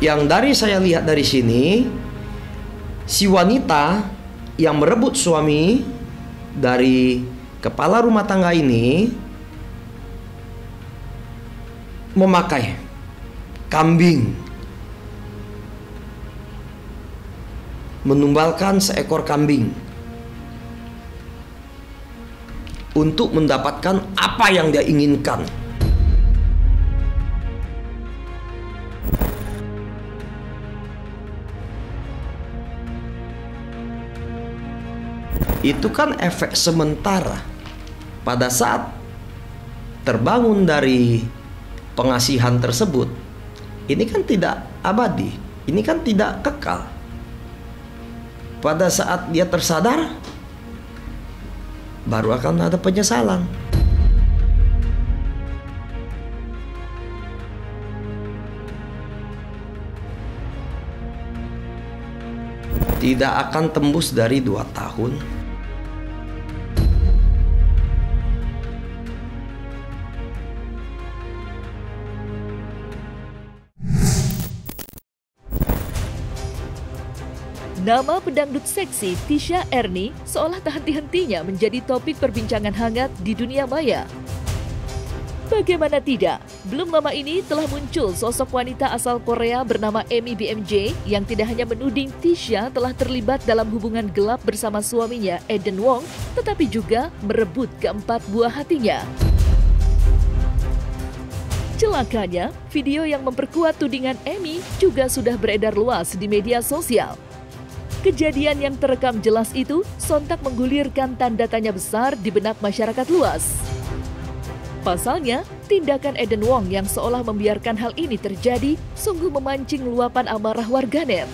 Yang dari saya lihat dari sini, si wanita yang merebut suami dari kepala rumah tangga ini memakai kambing, menumbalkan seekor kambing untuk mendapatkan apa yang dia inginkan. Itu kan efek sementara. Pada saat terbangun dari pengasihan tersebut, ini kan tidak abadi, ini kan tidak kekal. Pada saat dia tersadar, baru akan ada penyesalan. Tidak akan tembus dari 2 tahun. Nama pendangdut seksi Tisha Ernie seolah tak henti-hentinya menjadi topik perbincangan hangat di dunia maya. Bagaimana tidak, belum lama ini telah muncul sosok wanita asal Korea bernama Amy BMJ yang tidak hanya menuding Tisha telah terlibat dalam hubungan gelap bersama suaminya Eden Wong, tetapi juga merebut keempat buah hatinya. Celakanya, video yang memperkuat tudingan Amy juga sudah beredar luas di media sosial. Kejadian yang terekam jelas itu sontak menggulirkan tanda tanya besar di benak masyarakat luas. Pasalnya, tindakan Eden Wong yang seolah membiarkan hal ini terjadi sungguh memancing luapan amarah warganet.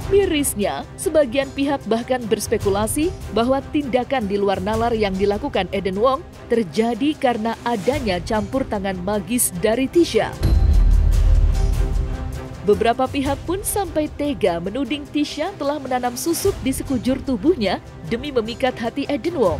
Mirisnya, sebagian pihak bahkan berspekulasi bahwa tindakan di luar nalar yang dilakukan Eden Wong terjadi karena adanya campur tangan magis dari Tisha. Beberapa pihak pun sampai tega menuding Tisha telah menanam susuk di sekujur tubuhnya demi memikat hati Eden Wong.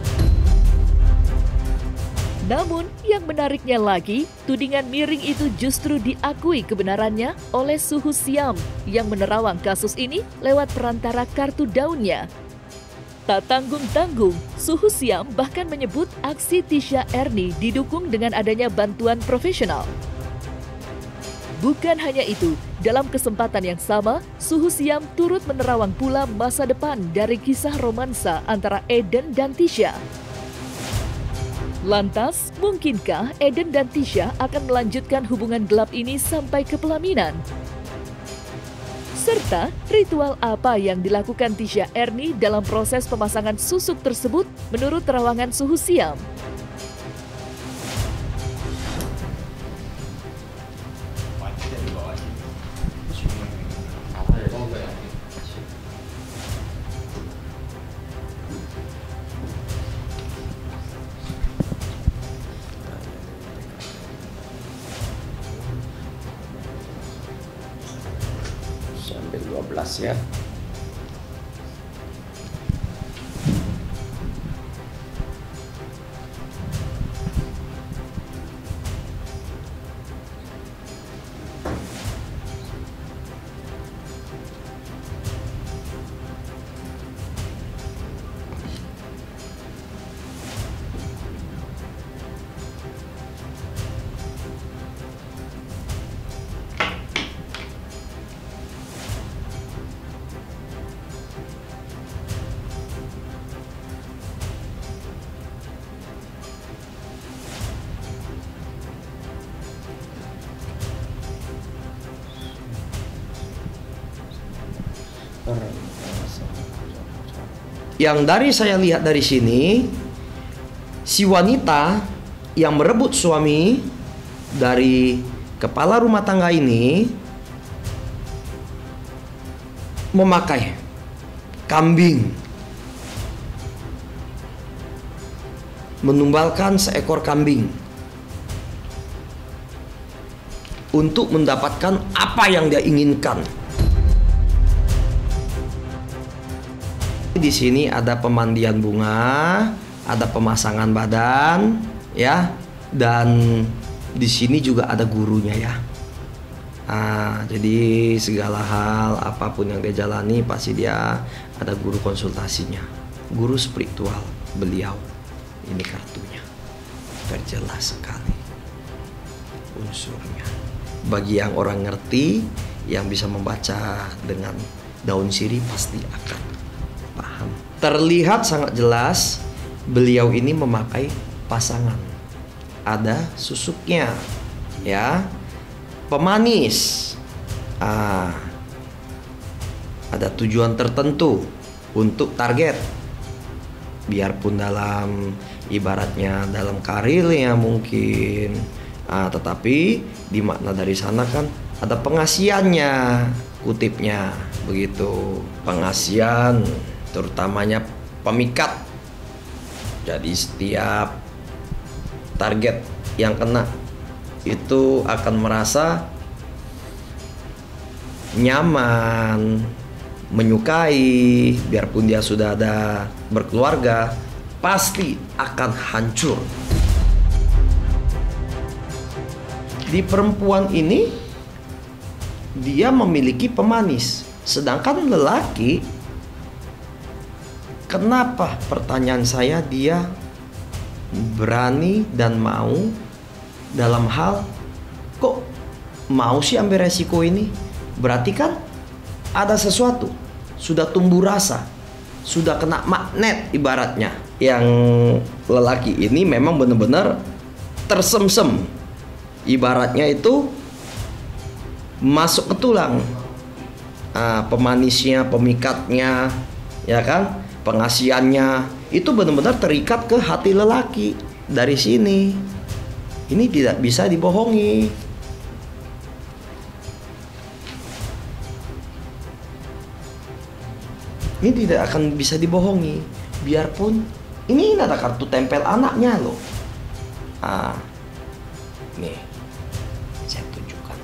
Namun, yang menariknya lagi, tudingan miring itu justru diakui kebenarannya oleh Suhu Siam yang menerawang kasus ini lewat perantara kartu daunnya. Tak tanggung-tanggung, Suhu Siam bahkan menyebut aksi Tisha Ernie didukung dengan adanya bantuan profesional. Bukan hanya itu, dalam kesempatan yang sama, Suhu Siam turut menerawang pula masa depan dari kisah romansa antara Eden dan Tisha. Lantas, mungkinkah Eden dan Tisha akan melanjutkan hubungan gelap ini sampai ke pelaminan? Serta, ritual apa yang dilakukan Tisha Ernie dalam proses pemasangan susuk tersebut menurut terawangan Suhu Siam? Sampai 12 ya. Yang dari saya lihat dari sini, si wanita yang merebut suami dari kepala rumah tangga ini memakai kambing, menumbalkan seekor kambing untuk mendapatkan apa yang dia inginkan. Di sini ada pemandian bunga, ada pemasangan badan, ya, dan di sini juga ada gurunya ya. Jadi segala hal apapun yang dia jalani pasti dia ada guru konsultasinya, guru spiritual beliau. Ini kartunya terjelas sekali unsurnya. Bagi yang orang ngerti, yang bisa membaca dengan daun sirih pasti akan paham. Terlihat sangat jelas beliau ini memakai pasangan. Ada susuknya, ya. Pemanis. Ada tujuan tertentu untuk target. Biarpun dalam ibaratnya dalam karirnya mungkin, tetapi di makna dari sana kan ada pengasihannya, kutipnya begitu. Pengasihan terutamanya pemikat. Jadi setiap target yang kena itu akan merasa nyaman, menyukai. Biarpun dia sudah ada berkeluarga, pasti akan hancur. Di perempuan ini dia memiliki pemanis, sedangkan lelaki, kenapa pertanyaan saya dia berani dan mau dalam hal kok mau sih ambil resiko ini? Berarti kan ada sesuatu, sudah tumbuh rasa, sudah kena magnet ibaratnya. Yang lelaki ini memang benar-benar tersemsem, ibaratnya itu masuk ke tulang. Pemanisnya, pemikatnya, ya kan, pengasihannya itu benar-benar terikat ke hati lelaki. Dari sini ini tidak bisa dibohongi. Ini tidak akan bisa dibohongi. Biarpun ini ada kartu tempel anaknya loh. Nih, saya tunjukkan.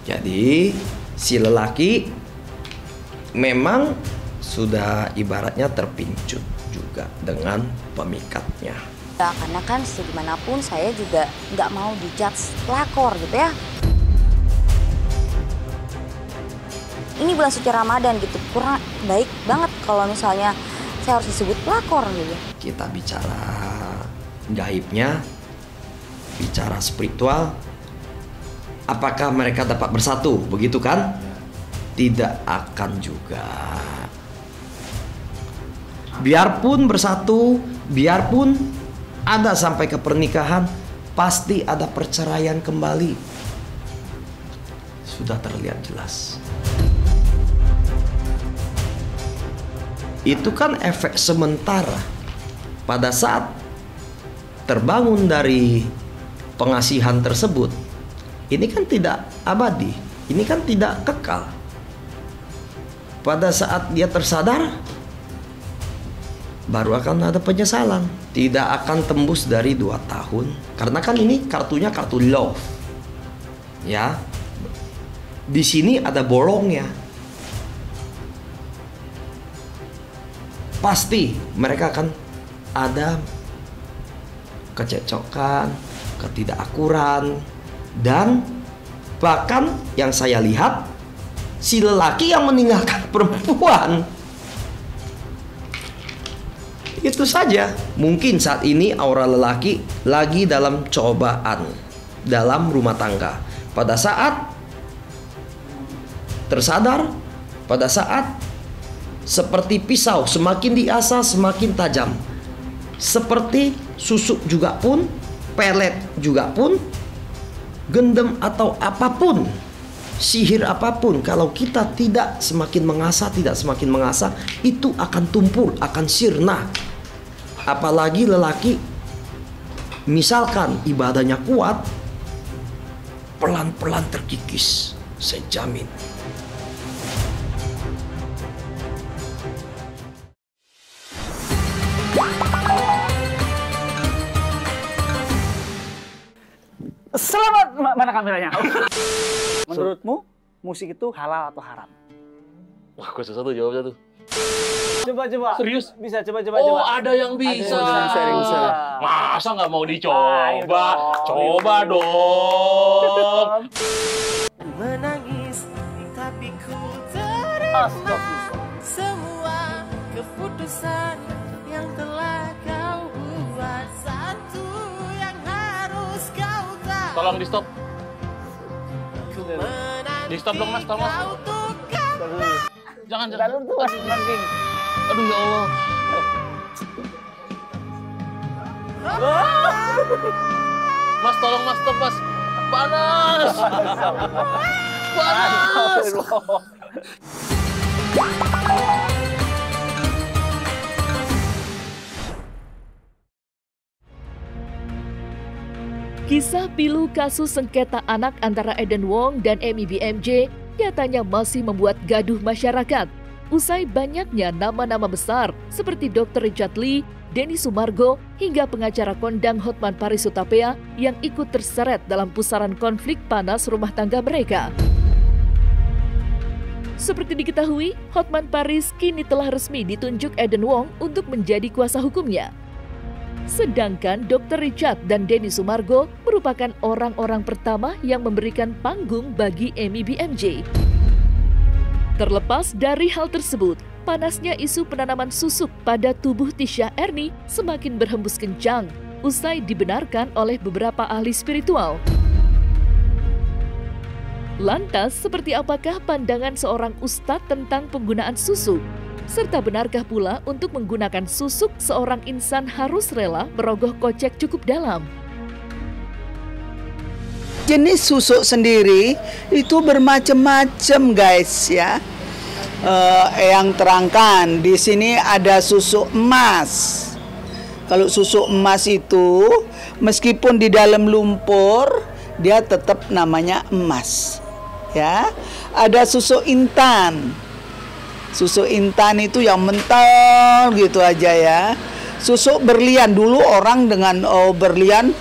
Jadi si lelaki memang sudah ibaratnya terpincut juga dengan pemikatnya. Ya, karena kan segimanapun saya juga nggak mau dijudge pelakor gitu ya. Ini bulan suci Ramadan gitu, kurang baik banget kalau misalnya saya harus disebut pelakor gitu. Kita bicara gaibnya, bicara spiritual, apakah mereka dapat bersatu, begitu kan? Tidak akan juga. Biarpun bersatu, biarpun ada sampai ke pernikahan, pasti ada perceraian kembali. Sudah terlihat jelas. Itu kan efek sementara. Pada saat terbangun dari pengasihan tersebut, ini kan tidak abadi, ini kan tidak kekal. Pada saat dia tersadar, baru akan ada penyesalan. Tidak akan tembus dari 2 tahun. Karena kan ini kartunya kartu love, ya. Di sini ada bolongnya. Pasti mereka akan ada kececokan, ketidakakuran, dan bahkan yang saya lihat si lelaki yang meninggalkan perempuan. Itu saja. Mungkin saat ini aura lelaki lagi dalam cobaan dalam rumah tangga. Pada saat tersadar, pada saat seperti pisau semakin diasah semakin tajam. Seperti susuk juga pun, pelet juga pun, gendam atau apapun, sihir apapun, kalau kita tidak semakin mengasah, tidak semakin mengasah, itu akan tumpul, akan sirna. Apalagi lelaki, misalkan ibadahnya kuat, pelan-pelan terkikis, saya jamin. Selamat, mana kameranya? Menurutmu musik itu halal atau haram? Wah, gue susah tuh jawabnya tuh. Coba. Serius? Bisa, coba. Oh, ada yang bisa. Bisa. Masa nggak mau dicoba? Coba dong. Menangis, tapi ku terima semua keputusan yang telah kau buat. Satu yang harus kau tahu. Tolong di stop. Di stop dong Mas, tolong Mas. Jangan. Jalur tuh masih penting. Aduh ya Allah. Mas tolong Mas, stop Mas. Panas. Panas. Kisah pilu kasus sengketa anak antara Eden Wong dan Amy BMJ nyatanya masih membuat gaduh masyarakat. Usai banyaknya nama-nama besar seperti Dr. Richard Lee, Denny Sumargo, hingga pengacara kondang Hotman Paris Hutapea yang ikut terseret dalam pusaran konflik panas rumah tangga mereka. Seperti diketahui, Hotman Paris kini telah resmi ditunjuk Eden Wong untuk menjadi kuasa hukumnya. Sedangkan Dr. Richard dan Denny Sumargo merupakan orang-orang pertama yang memberikan panggung bagi Amy BMJ. Terlepas dari hal tersebut, panasnya isu penanaman susuk pada tubuh Tisha Ernie semakin berhembus kencang usai dibenarkan oleh beberapa ahli spiritual. Lantas, seperti apakah pandangan seorang ustadz tentang penggunaan susuk? Serta benarkah pula untuk menggunakan susuk seorang insan harus rela merogoh kocek cukup dalam? Jenis susuk sendiri itu bermacam-macam guys ya. Yang terangkan di sini ada susuk emas. Kalau susuk emas itu meskipun di dalam lumpur dia tetap namanya emas. Ya, ada susuk intan. Susuk intan itu yang mentol gitu aja ya. Susuk berlian dulu orang dengan berlian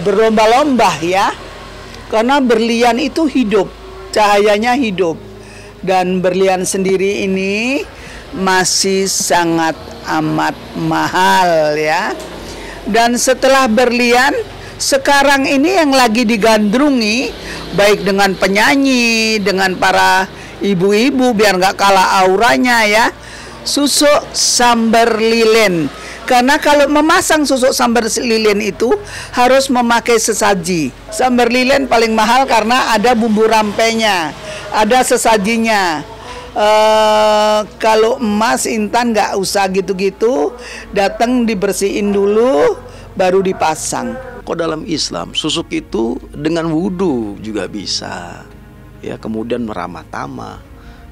berlomba-lomba ya. Karena berlian itu hidup, cahayanya hidup. Dan berlian sendiri ini masih sangat amat mahal ya. Dan setelah berlian, sekarang ini yang lagi digandrungi baik dengan penyanyi, dengan para ibu-ibu biar nggak kalah auranya ya, susuk sambar lilin. Karena kalau memasang susuk sambar lilin itu harus memakai sesaji. Sambar lilin paling mahal karena ada bumbu rampenya, ada sesajinya. Kalau emas intan nggak usah gitu-gitu, datang dibersihin dulu baru dipasang. Kok dalam Islam susuk itu dengan wudhu juga bisa. Ya, kemudian meramah tamah,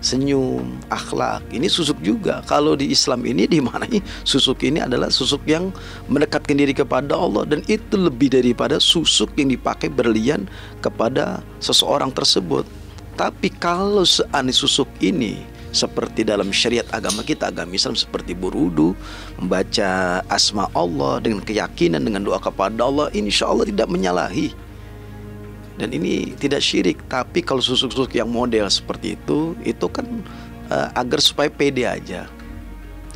senyum, akhlak. Ini susuk juga. Kalau di Islam ini dimaknai susuk ini adalah susuk yang mendekatkan diri kepada Allah, dan itu lebih daripada susuk yang dipakai berlian kepada seseorang tersebut. Tapi kalau seandainya susuk ini seperti dalam syariat agama kita, agama Islam, seperti berwudu, membaca asma Allah dengan keyakinan, dengan doa kepada Allah, insya Allah tidak menyalahi. Dan ini tidak syirik. Tapi kalau susuk-susuk yang model seperti itu kan agar supaya pede aja.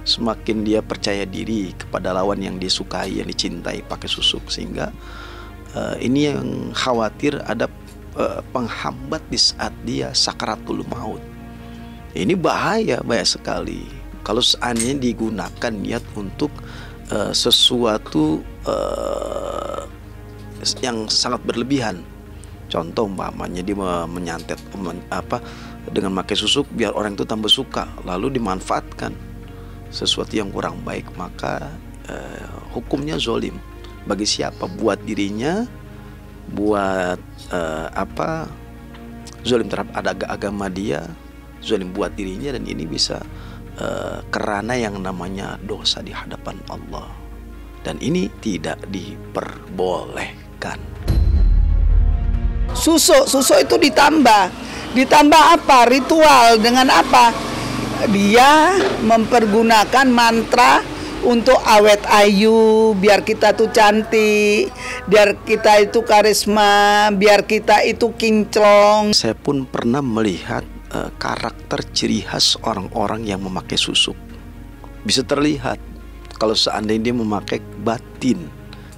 Semakin dia percaya diri kepada lawan yang dia sukai, yang dicintai, pakai susuk. Sehingga ini yang khawatir ada penghambat di saat dia sakaratul maut. Ini bahaya sekali. Kalau seandainya digunakan niat untuk sesuatu yang sangat berlebihan. Contoh umpamanya dia menyantet dengan pakai susuk biar orang itu tambah suka, lalu dimanfaatkan sesuatu yang kurang baik, maka hukumnya zolim. Bagi siapa? Buat dirinya, buat zolim terhadap agama dia, zolim buat dirinya, dan ini bisa kerana yang namanya dosa di hadapan Allah, dan ini tidak diperbolehkan. Susuk itu ditambah apa? Ritual dengan apa? Dia mempergunakan mantra untuk awet ayu, biar kita tuh cantik, biar kita itu karisma, biar kita itu kinclong. Saya pun pernah melihat karakter ciri khas orang-orang yang memakai susuk. Bisa terlihat kalau seandainya dia memakai batin,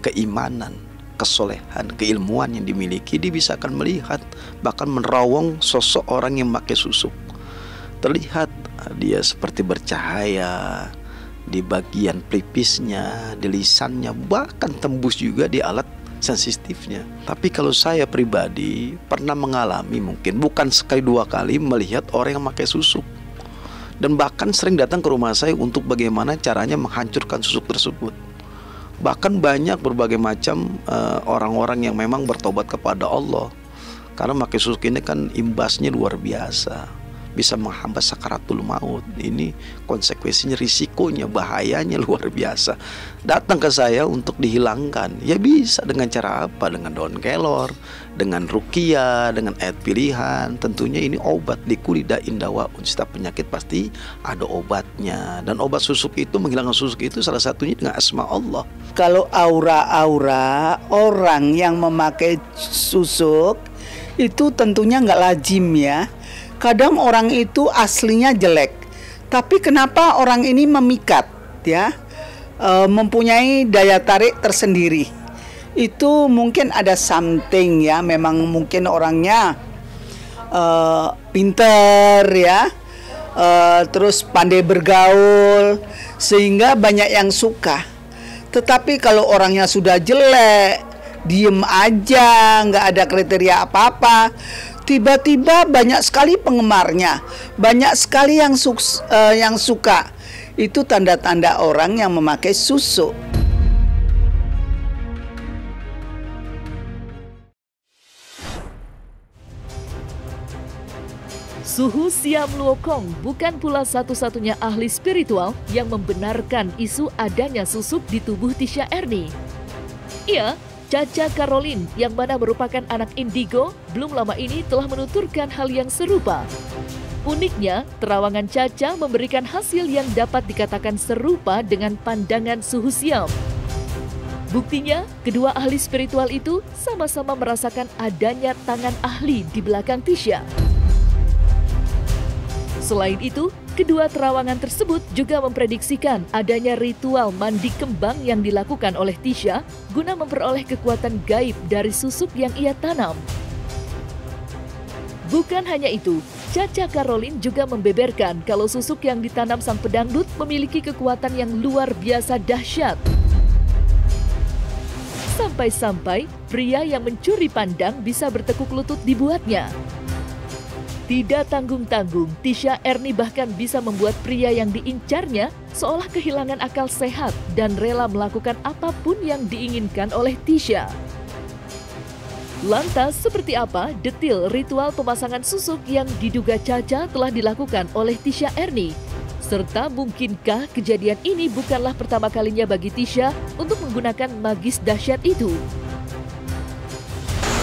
keimanan, kesolehan, keilmuan yang dimiliki, dia bisa akan melihat, bahkan menerawang sosok orang yang memakai susuk. Terlihat dia seperti bercahaya di bagian pelipisnya, di lisannya, bahkan tembus juga di alat sensitifnya. Tapi kalau saya pribadi pernah mengalami, mungkin bukan sekali dua kali, melihat orang yang memakai susuk, dan bahkan sering datang ke rumah saya untuk bagaimana caranya menghancurkan susuk tersebut. Bahkan banyak berbagai macam orang-orang yang memang bertobat kepada Allah, karena memakai susuk ini kan imbasnya luar biasa, bisa menghambat sakaratul maut. Ini konsekuensinya, risikonya, bahayanya luar biasa. Datang ke saya untuk dihilangkan, ya bisa dengan cara apa? Dengan daun kelor, dengan ruqyah, dengan ayat pilihan. Tentunya ini obat, likulli da'in dawaun. Setiap penyakit pasti ada obatnya, dan obat susuk itu, menghilangkan susuk itu salah satunya dengan asma Allah. Kalau aura-aura orang yang memakai susuk itu tentunya nggak lazim ya. Kadang orang itu aslinya jelek, tapi kenapa orang ini memikat ya, mempunyai daya tarik tersendiri. Itu mungkin ada something ya, memang mungkin orangnya pinter ya, terus pandai bergaul, sehingga banyak yang suka. Tetapi kalau orangnya sudah jelek, diem aja, nggak ada kriteria apa-apa, tiba-tiba banyak sekali penggemarnya, banyak sekali yang suka. Itu tanda-tanda orang yang memakai susuk. Suhu Siam Luokong bukan pula satu-satunya ahli spiritual yang membenarkan isu adanya susuk di tubuh Tisha Ernie. Ia, Caca Caroline, yang mana merupakan anak indigo, belum lama ini telah menuturkan hal yang serupa. Uniknya, terawangan Caca memberikan hasil yang dapat dikatakan serupa dengan pandangan Suhu Siam. Buktinya, kedua ahli spiritual itu sama-sama merasakan adanya tangan ahli di belakang Tisha. Selain itu, kedua terawangan tersebut juga memprediksikan adanya ritual mandi kembang yang dilakukan oleh Tisha guna memperoleh kekuatan gaib dari susuk yang ia tanam. Bukan hanya itu, Caca Caroline juga membeberkan kalau susuk yang ditanam sang pedangdut memiliki kekuatan yang luar biasa dahsyat. Sampai-sampai pria yang mencuri pandang bisa bertekuk lutut dibuatnya. Tidak tanggung-tanggung, Tisha Ernie bahkan bisa membuat pria yang diincarnya seolah kehilangan akal sehat dan rela melakukan apapun yang diinginkan oleh Tisha. Lantas, seperti apa detil ritual pemasangan susuk yang diduga Caca telah dilakukan oleh Tisha Ernie? Serta mungkinkah kejadian ini bukanlah pertama kalinya bagi Tisha untuk menggunakan magis dahsyat itu?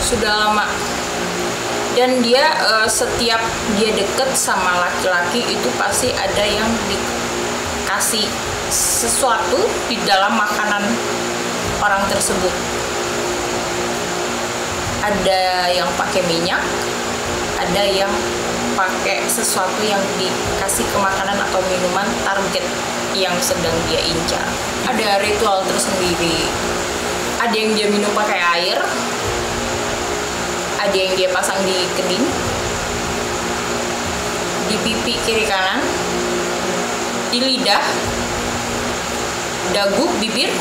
Sudah lama. Dan dia setiap dia deket sama laki-laki itu pasti ada yang dikasih sesuatu di dalam makanan orang tersebut. Ada yang pakai minyak, ada yang pakai sesuatu yang dikasih ke makanan atau minuman target yang sedang dia incar. Ada ritual tersendiri. Ada yang dia minum pakai air, ada yang dia pasang di kening, di pipi kiri kanan, di lidah, dagu, bibir,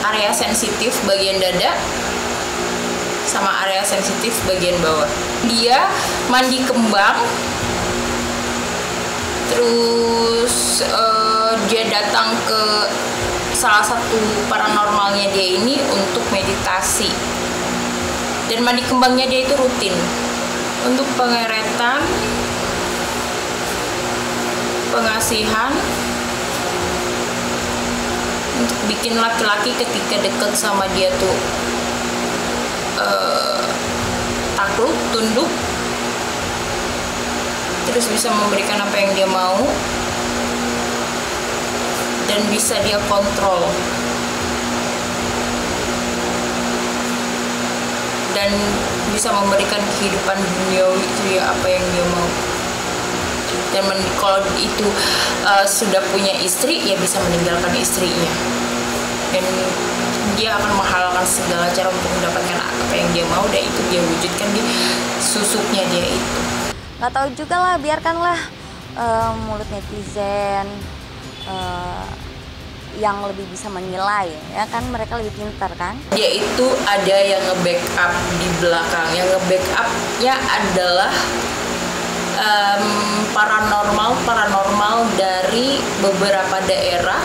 area sensitif bagian dada, sama area sensitif bagian bawah. Dia mandi kembang, terus dia datang ke salah satu paranormalnya dia ini untuk meditasi. Dan mandi kembangnya dia itu rutin untuk pengeretan, pengasihan, untuk bikin laki-laki ketika dekat sama dia tuh takluk, tunduk, terus bisa memberikan apa yang dia mau dan bisa dia kontrol. dan bisa memberikan kehidupan duniawi itu ya apa yang dia mau. Dan kalau itu sudah punya istri, ya bisa meninggalkan istrinya. Dan dia akan menghalalkan segala cara untuk mendapatkan apa yang dia mau, dan itu dia wujudkan di susuknya dia itu. Nggak tahu juga lah, biarkanlah mulut netizen yang lebih bisa menilai, ya kan, mereka lebih pintar kan. Dia itu ada yang nge-backup di belakang, yang nge-backupnya adalah paranormal dari beberapa daerah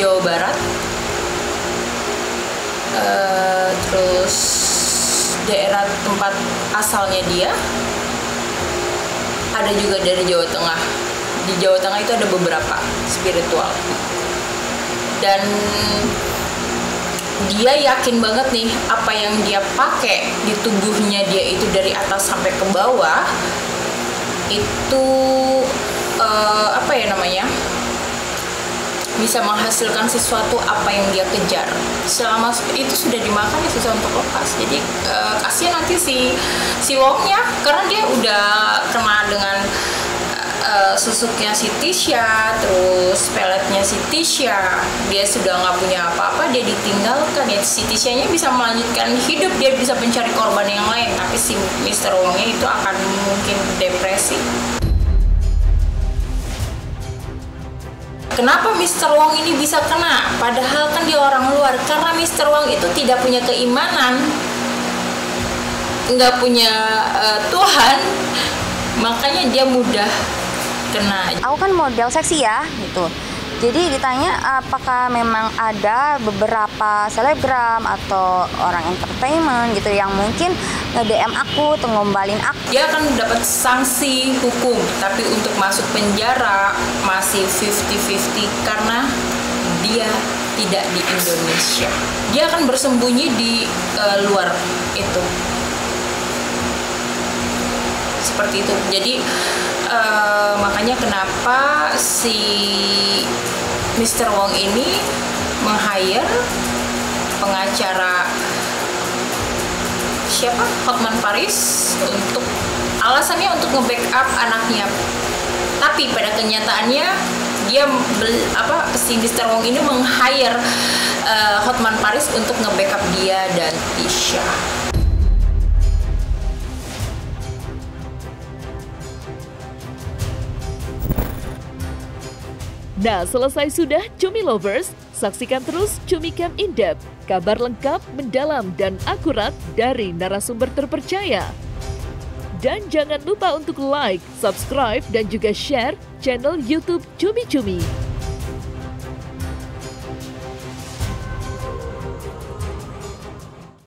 Jawa Barat, terus daerah tempat asalnya dia, ada juga dari Jawa Tengah. Di Jawa Tengah itu ada beberapa spiritual, dan dia yakin banget nih apa yang dia pakai di tubuhnya dia itu dari atas sampai ke bawah itu bisa menghasilkan sesuatu apa yang dia kejar. Selama itu sudah dimakan ya susah untuk lepas. Jadi kasihan nanti si Wongnya, karena dia udah kena dengan susuknya si Tisha, terus peletnya si Tisha. Dia sudah nggak punya apa-apa, dia ditinggalkan. Ya si Tisha-nya bisa melanjutkan hidup, dia bisa mencari korban yang lain, tapi si Mr. Wongnya itu akan mungkin depresi. Kenapa Mr. Wong ini bisa kena? Padahal kan dia orang luar. Karena Mr. Wong itu tidak punya keimanan, nggak punya Tuhan, makanya dia mudah kena. Aku kan model seksi ya, gitu. Jadi ditanya apakah memang ada beberapa selebgram atau orang entertainment gitu yang mungkin nge-DM aku atau ngombalin aku. Dia akan dapat sanksi hukum, tapi untuk masuk penjara masih 50-50 karena dia tidak di Indonesia. Dia akan bersembunyi di luar itu. Seperti itu. Jadi makanya kenapa si Mr. Wong ini meng-hire pengacara siapa? Hotman Paris, untuk alasannya untuk nge-backup anaknya. Tapi pada kenyataannya dia si Mr. Wong ini meng-hire Hotman Paris untuk nge-backup dia dan Tisha. Nah, selesai sudah Cumi Lovers, saksikan terus Cumi Camp In-Depth, kabar lengkap, mendalam, dan akurat dari narasumber terpercaya. Dan jangan lupa untuk like, subscribe, dan juga share channel YouTube Cumi Cumi.